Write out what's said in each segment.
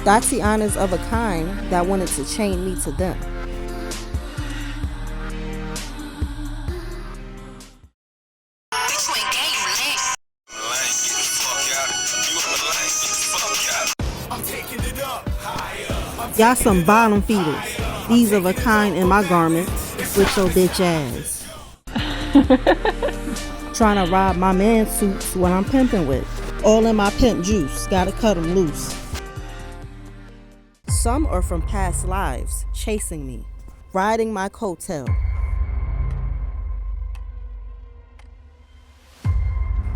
Tatianas of a kind that wanted to chain me to them. Y'all some bottom feeders. These of a kind in my garments with your bitch ass. Trying to rob my man suits when I'm pimping with. All in my pimp juice, gotta cut them loose. Some are from past lives, chasing me, riding my coattail.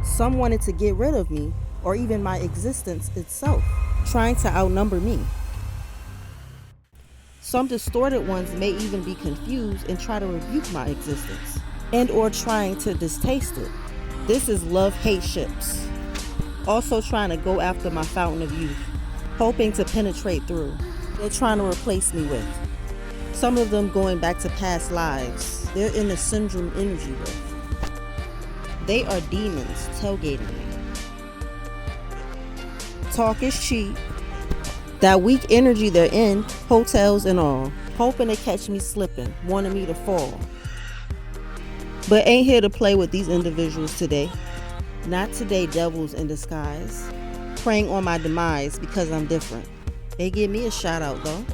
Some wanted to get rid of me, or even my existence itself, trying to outnumber me. Some distorted ones may even be confused and try to rebuke my existence, and or trying to distaste it. This is love-hate ships. Also trying to go after my fountain of youth, hoping to penetrate through. They're trying to replace me with. Some of them going back to past lives. They're in the syndrome energy with. They are demons tailgating me. Talk is cheap. That weak energy they're in, hotels and all, hoping to catch me slipping, wanting me to fall. But ain't here to play with these individuals today. Not today, devils in disguise. Preying on my demise because I'm different. They give me a shout out though.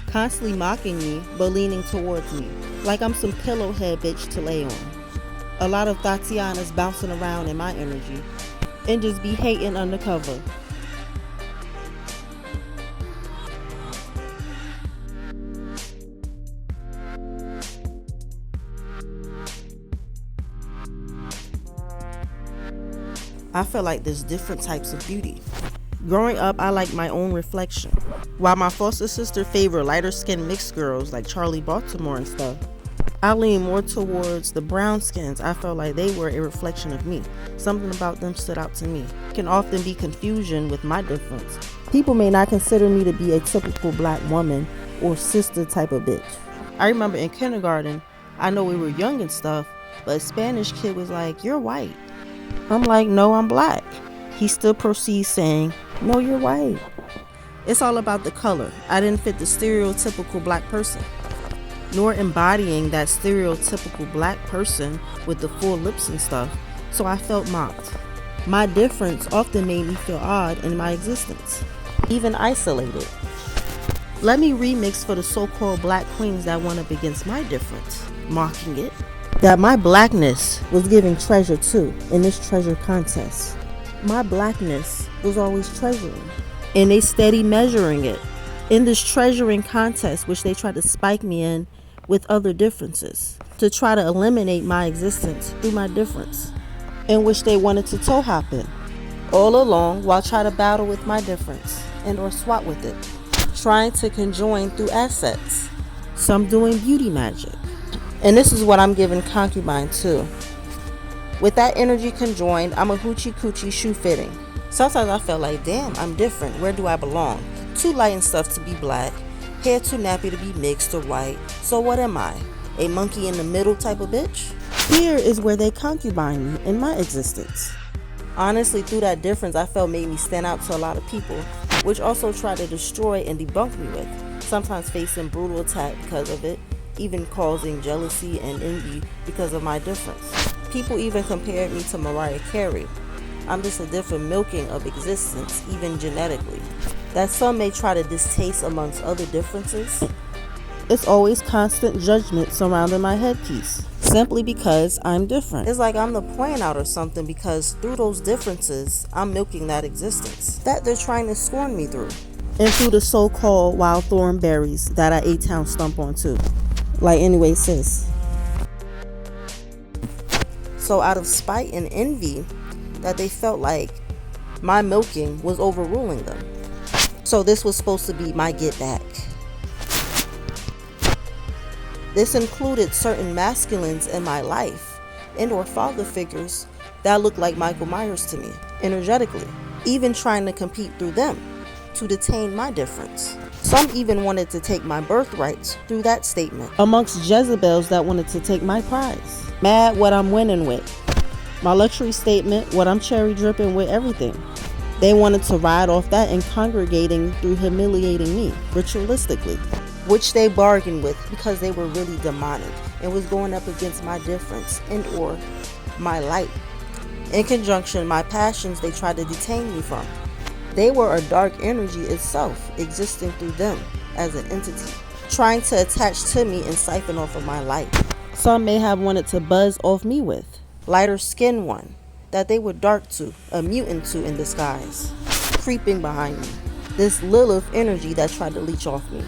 Constantly mocking me, but leaning towards me. Like I'm some pillowhead bitch to lay on. A lot of Tatianas bouncing around in my energy. And just be hating undercover. I feel like there's different types of beauty. Growing up, I like my own reflection. While my foster sister favored lighter skinned mixed girls like Charlie Baltimore and stuff, I lean more towards the brown skins. I felt like they were a reflection of me. Something about them stood out to me. Can often be confusion with my difference. People may not consider me to be a typical black woman or sister type of bitch. I remember in kindergarten, I know we were young and stuff, but a Spanish kid was like, "You're white." I'm like, "No, I'm black." He still proceeds saying, "No, you're white." It's all about the color. I didn't fit the stereotypical black person, nor embodying that stereotypical black person with the full lips and stuff, so I felt mocked. My difference often made me feel odd in my existence, even isolated. Let me remix for the so-called black queens that went up against my difference, mocking it. That my blackness was giving treasure too in this treasure contest. My blackness was always treasuring, and they steady measuring it in this treasuring contest, which they try to spike me in with other differences to try to eliminate my existence through my difference, in which they wanted to toe hop in all along while trying to battle with my difference and or swap with it, trying to conjoin through assets. Some doing beauty magic. And this is what I'm giving concubine too. With that energy conjoined, I'm a hoochie coochie shoe fitting. Sometimes I felt like, damn, I'm different. Where do I belong? Too light and stuff to be black. Hair too nappy to be mixed or white. So what am I? A monkey in the middle type of bitch? Here is where they concubine me in my existence. Honestly, through that difference, I felt made me stand out to a lot of people, which also tried to destroy and debunk me with. Sometimes facing brutal attack because of it, even causing jealousy and envy because of my difference. People even compared me to Mariah Carey. I'm just a different milking of existence, even genetically, that some may try to distaste amongst other differences. It's always constant judgment surrounding my headpiece, simply because I'm different. It's like I'm the point out or something, because through those differences, I'm milking that existence that they're trying to scorn me through. And through the so-called wild thorn berries that I A-Town stump on too. Like, anyway, sis. So out of spite and envy, that they felt like my milking was overruling them. So this was supposed to be my get back. This included certain masculines in my life and or father figures that looked like Michael Myers to me, energetically, even trying to compete through them to detain my difference. Some even wanted to take my birthrights through that statement, amongst Jezebels that wanted to take my prize. Mad what I'm winning with. My luxury statement, what I'm cherry dripping with, everything. They wanted to ride off that and congregating through humiliating me ritualistically, which they bargained with because they were really demonic and was going up against my difference and or my light. In conjunction, my passions they tried to detain me from. They were a dark energy itself, existing through them as an entity, trying to attach to me and siphon off of my light. Some may have wanted to buzz off me with. Lighter skinned one, that they were dark to, a mutant to in disguise, creeping behind me. This Lilith energy that tried to leech off me.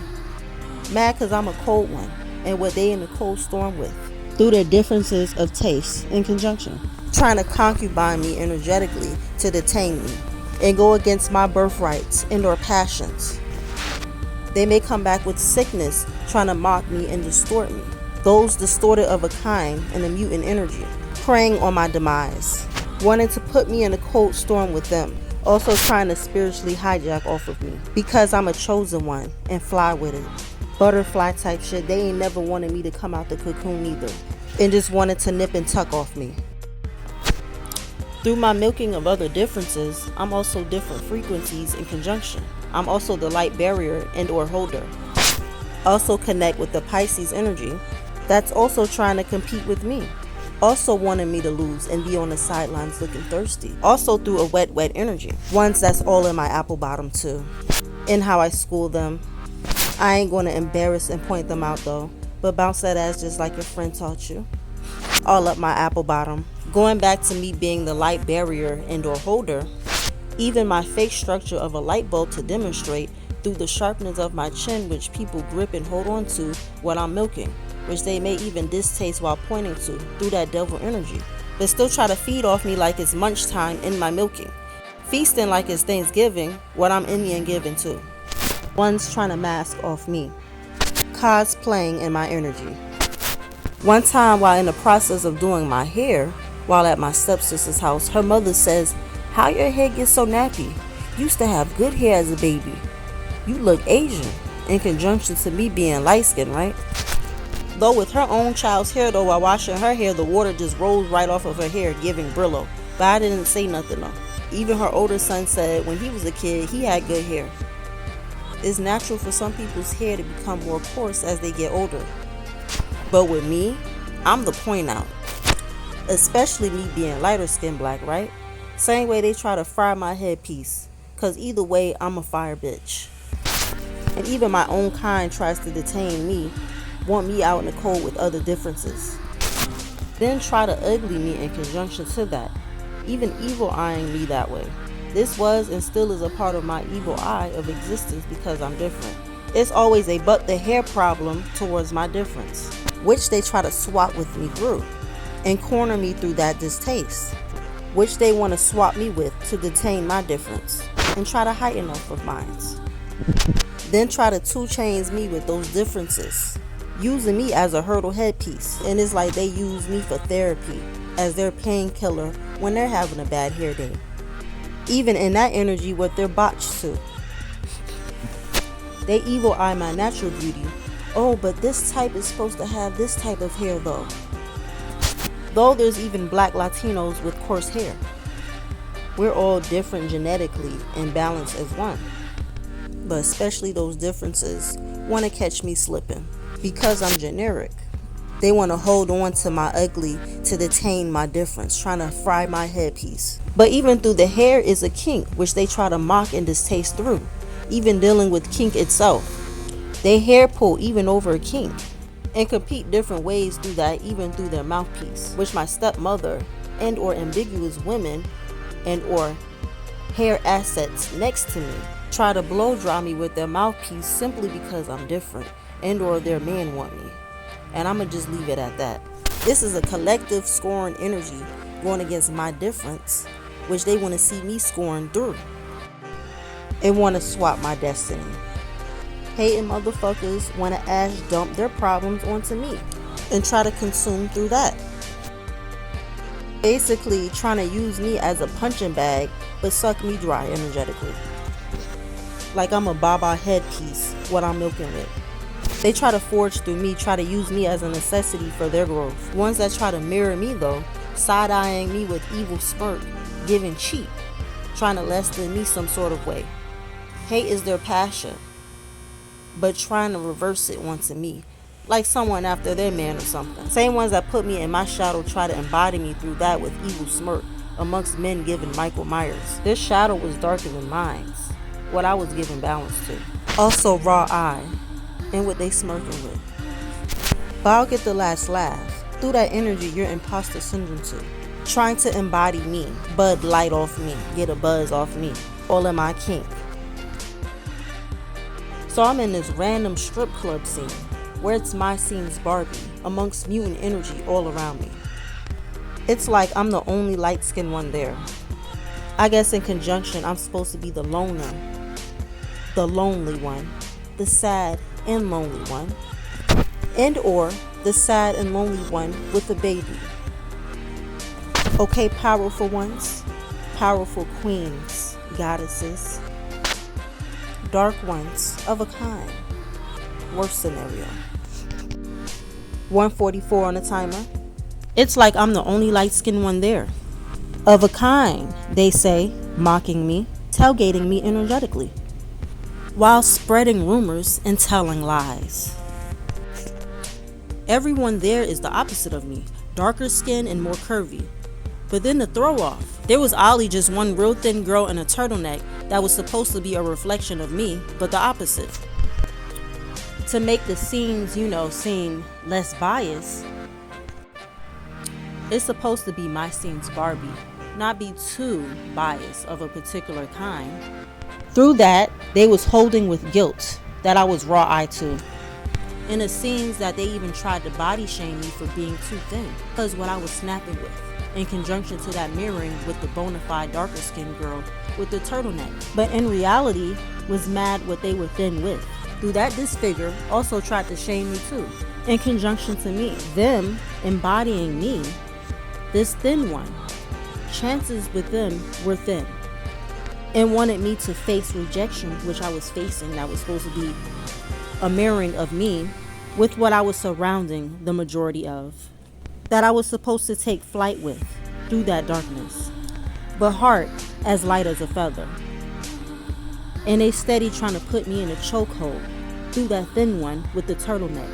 Mad cause I'm a cold one, and what they in the cold storm with. Through their differences of taste in conjunction. Trying to concubine me energetically to detain me and go against my birthrights and or passions. They may come back with sickness, trying to mock me and distort me. Those distorted of a kind in the mutant energy, preying on my demise, wanting to put me in a cold storm with them, also trying to spiritually hijack off of me because I'm a chosen one and fly with it. Butterfly type shit. They ain't never wanted me to come out the cocoon either, and just wanted to nip and tuck off me. Through my milking of other differences, I'm also different frequencies in conjunction. I'm also the light barrier and or holder. Also connect with the Pisces energy that's also trying to compete with me. Also wanting me to lose and be on the sidelines looking thirsty. Also through a wet energy. Ones that's all in my apple bottom too. In how I school them. I ain't going to embarrass and point them out though, but bounce that ass just like your friend taught you. All up my apple bottom. Going back to me being the light barrier and or holder, even my fake structure of a light bulb to demonstrate through the sharpness of my chin, which people grip and hold on to what I'm milking, which they may even distaste while pointing to through that devil energy, but still try to feed off me like it's munch time in my milking, feasting like it's Thanksgiving, what I'm Indian giving to. One's trying to mask off me, cosplaying in my energy. One time while in the process of doing my hair, while at my stepsister's house, her mother says, "How your hair gets so nappy? Used to have good hair as a baby. You look Asian," in conjunction to me being light-skinned, right? Though with her own child's hair though, while washing her hair, the water just rolls right off of her hair, giving Brillo. But I didn't say nothing though. Even her older son said when he was a kid, he had good hair. It's natural for some people's hair to become more coarse as they get older. But with me, I'm the point out. Especially me being lighter skinned black, right? Same way they try to fry my headpiece. Cause either way, I'm a fire bitch. And even my own kind tries to detain me, want me out in the cold with other differences. Then try to ugly me in conjunction to that. Even evil eyeing me that way. This was and still is a part of my evil eye of existence because I'm different. It's always a but the hair problem towards my difference, which they try to swap with me through and corner me through that distaste, which they want to swap me with to detain my difference and try to heighten off of mine. Then try to 2 chains me with those differences, using me as a hurdle headpiece, and it's like they use me for therapy as their painkiller when they're having a bad hair day. Even in that energy what they're botched to. They evil eye my natural beauty. Oh, but this type is supposed to have this type of hair though. Though there's even black Latinos with coarse hair. We're all different genetically and balanced as one. But especially those differences want to catch me slipping because I'm generic. They want to hold on to my ugly to detain my difference, trying to fry my headpiece. But even through the hair is a kink, which they try to mock and distaste through. Even dealing with kink itself. They hair pull even over a kink. And compete different ways through that, even through their mouthpiece. Which my stepmother and or ambiguous women and or hair assets next to me try to blow dry me with their mouthpiece simply because I'm different and or their man want me. And I'ma just leave it at that. This is a collective scoring energy going against my difference, which they want to see me scoring through and want to swap my destiny. Hating motherfuckers want to ash dump their problems onto me and try to consume through that. Basically trying to use me as a punching bag but suck me dry energetically. Like I'm a baba headpiece, what I'm milking with. They try to forge through me, try to use me as a necessity for their growth. Ones that try to mirror me though, side-eyeing me with evil smirk, giving cheap, trying to lessen me some sort of way. Hate is their passion, but trying to reverse it onto me, like someone after their man or something. Same ones that put me in my shadow try to embody me through that with evil smirk amongst men given Michael Myers. Their shadow was darker than mine, what I was given balance to. Also raw eye, and what they smirking with. But I'll get the last laugh. Through that energy, you're imposter syndrome too. Trying to embody me, Bud Light off me, get a buzz off me, all in my kink. So I'm in this random strip club scene, where it's my scene's Barbie, amongst mutant energy all around me. It's like I'm the only light-skinned one there. I guess in conjunction, I'm supposed to be the loner, the lonely one, the sad and lonely one, and or the sad and lonely one with a baby. Okay, powerful ones, powerful queens, goddesses, dark ones of a kind. Worst scenario. 1:44 on the timer. It's like I'm the only light-skinned one there. Of a kind, they say, mocking me, tailgating me energetically, while spreading rumors and telling lies. Everyone there is the opposite of me, darker skin and more curvy. But then the throw off, there was oddly just one real thin girl in a turtleneck that was supposed to be a reflection of me, but the opposite. To make the scenes, seem less biased, it's supposed to be my scene's Barbie, not be too biased of a particular kind. Through that, they was holding with guilt that I was raw-eyed to. In the scenes that they even tried to body shame me for being too thin, because what I was snapping with, in conjunction to that mirroring with the bona fide darker skinned girl with the turtleneck. But in reality, was mad what they were thin with. Through that disfigure, also tried to shame me too, in conjunction to me, them embodying me, this thin one. Chances with them were thin, and wanted me to face rejection, which I was facing, that was supposed to be a mirroring of me with what I was surrounding the majority of, that I was supposed to take flight with through that darkness, but heart as light as a feather. And they steady trying to put me in a chokehold through that thin one with the turtleneck.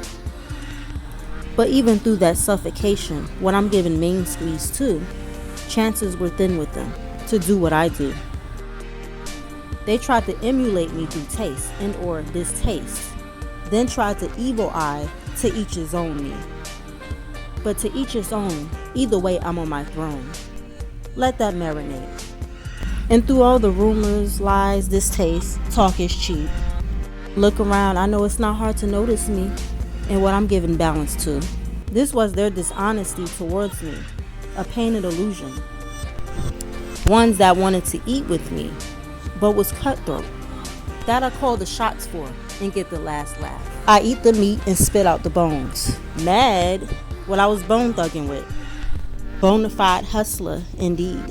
But even through that suffocation, when I'm giving main squeeze too, chances were thin with them to do what I do. They tried to emulate me through taste and or distaste, then tried to evil eye to each his own me. But to each his own, either way I'm on my throne. Let that marinate. And through all the rumors, lies, distaste, talk is cheap. Look around, I know it's not hard to notice me and what I'm giving balance to. This was their dishonesty towards me, a painted illusion. Ones that wanted to eat with me, but was cutthroat. That I call the shots for and get the last laugh. I eat the meat and spit out the bones. Mad what I was bone thugging with. Bonafide hustler indeed.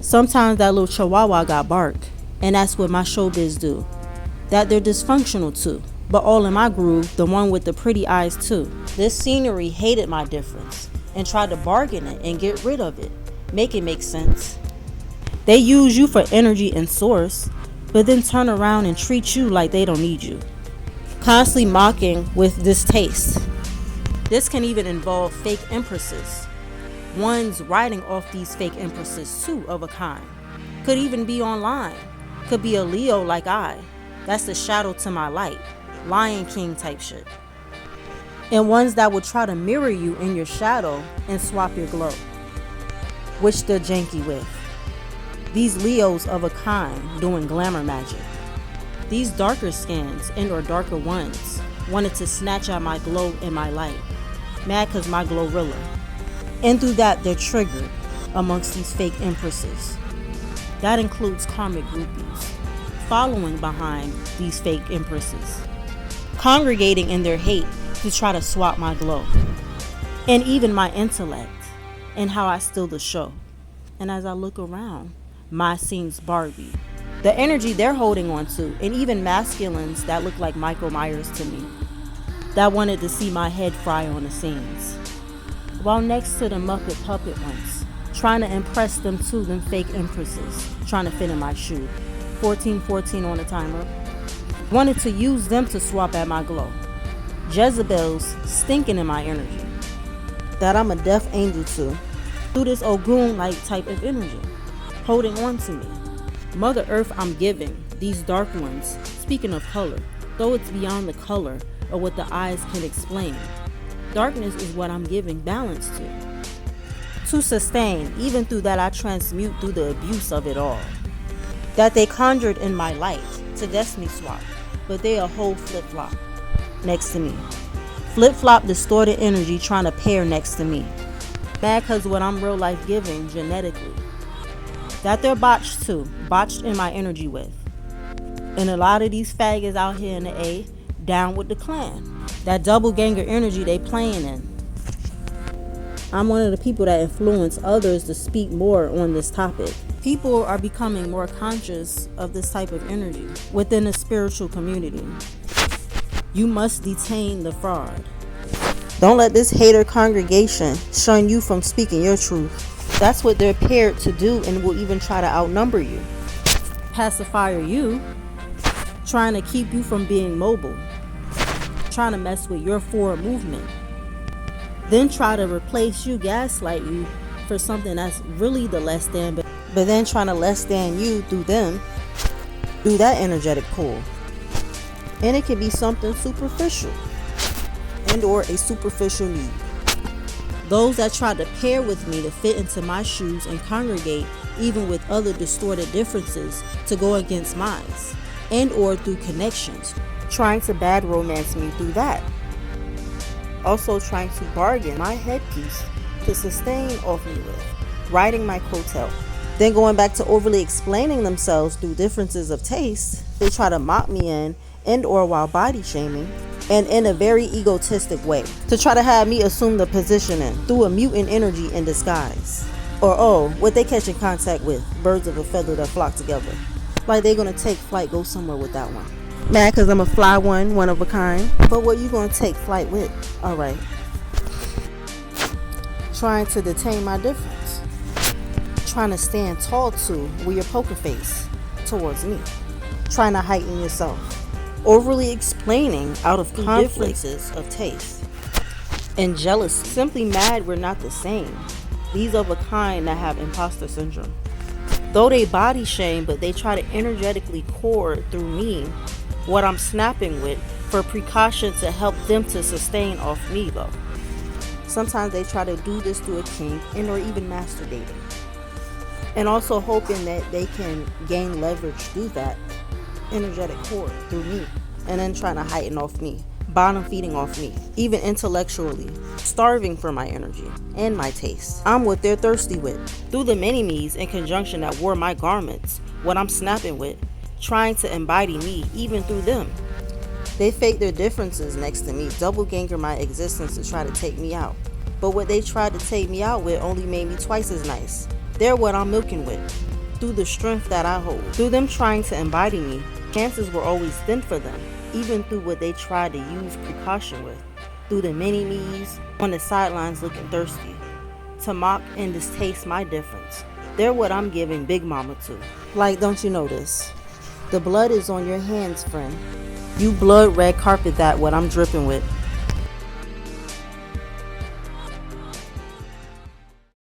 Sometimes that little chihuahua got bark, and that's what my showbiz do. That they're dysfunctional too, but all in my groove, the one with the pretty eyes too. This scenery hated my difference and tried to bargain it and get rid of it. Make it make sense. They use you for energy and source, but then turn around and treat you like they don't need you. Constantly mocking with distaste. This can even involve fake empresses. Ones writing off these fake empresses too of a kind. Could even be online. Could be a Leo like I. That's the shadow to my light. Lion King type shit. And ones that will try to mirror you in your shadow and swap your glow, which they're janky with. These Leos of a kind doing glamour magic. These darker skins and or darker ones wanted to snatch out my glow and my light. Mad cause my glorilla. And through that they're triggered amongst these fake empresses. That includes karmic groupies, following behind these fake empresses, congregating in their hate to try to swap my glow, and even my intellect, and how I steal the show. And as I look around, my scene's Barbie. The energy they're holding on to, and even masculines that look like Michael Myers to me, that wanted to see my head fry on the scenes. While next to the Muppet puppet ones, trying to impress them too, them fake empresses, trying to fit in my shoe. 1414 on the timer. Wanted to use them to swap at my glow. Jezebel's stinking in my energy. That I'm a death angel to. Through this Ogun-like type of energy. Holding on to me. Mother Earth I'm giving. These dark ones. Speaking of color. Though it's beyond the color or what the eyes can explain. Darkness is what I'm giving balance to sustain, even through that I transmute through the abuse of it all. That they conjured in my light to destiny swap, but they a whole flip-flop next to me. Flip-flop distorted energy trying to pair next to me. Mad cause what I'm real life giving genetically. That they're botched too, botched in my energy with. And a lot of these faggots out here in the A, down with the clan. That double ganger energy they playing in. I'm one of the people that influence others to speak more on this topic. People are becoming more conscious of this type of energy within the spiritual community. You must detain the fraud. Don't let this hater congregation shun you from speaking your truth. That's what they're paired to do and will even try to outnumber you. Pacifier you, trying to keep you from being mobile. Trying to mess with your forward movement. Then try to replace you, gaslight you for something that's really the less than, but then trying to less than you through them, through that energetic pull. And it can be something superficial and or a superficial need. Those that try to pair with me to fit into my shoes and congregate even with other distorted differences to go against mine, and or through connections, trying to bad romance me through that. Also trying to bargain my headpiece to sustain off me with, riding my coattail. Then going back to overly explaining themselves through differences of taste, they try to mock me in and or while body shaming, and in a very egotistic way, to try to have me assume the positioning through a mutant energy in disguise. Or what they catch in contact with, birds of a feather that flock together. Like they gonna take flight, go somewhere with that one. Mad cause I'm a fly one of a kind. But what you gonna take flight with? Alright. Trying to detain my difference. Trying to stand tall to with your poker face towards me. Trying to heighten yourself. Overly explaining out of differences of taste. And jealousy. Simply mad we're not the same. These of a kind that have imposter syndrome. Though they body shame, but they try to energetically cord through me what I'm snapping with for precaution to help them to sustain off me though. Sometimes they try to do this through a kink and or even masturbating. And also hoping that they can gain leverage through that energetic cord through me. And then trying to heighten off me. Bottom feeding off me. Even intellectually. Starving for my energy and my taste. I'm what they're thirsty with. Through the mini-me's in conjunction that wore my garments. What I'm snapping with. Trying to embody me even through them. They fake their differences next to me, double ganger my existence to try to take me out. But what they tried to take me out with only made me twice as nice. They're what I'm milking with, through the strength that I hold. Through them trying to embody me, chances were always thin for them, even through what they tried to use precaution with. Through the mini-me's, on the sidelines looking thirsty, to mock and distaste my difference. They're what I'm giving Big Mama to. Like, don't you know this? The blood is on your hands, friend. You blood red carpet that what I'm dripping with.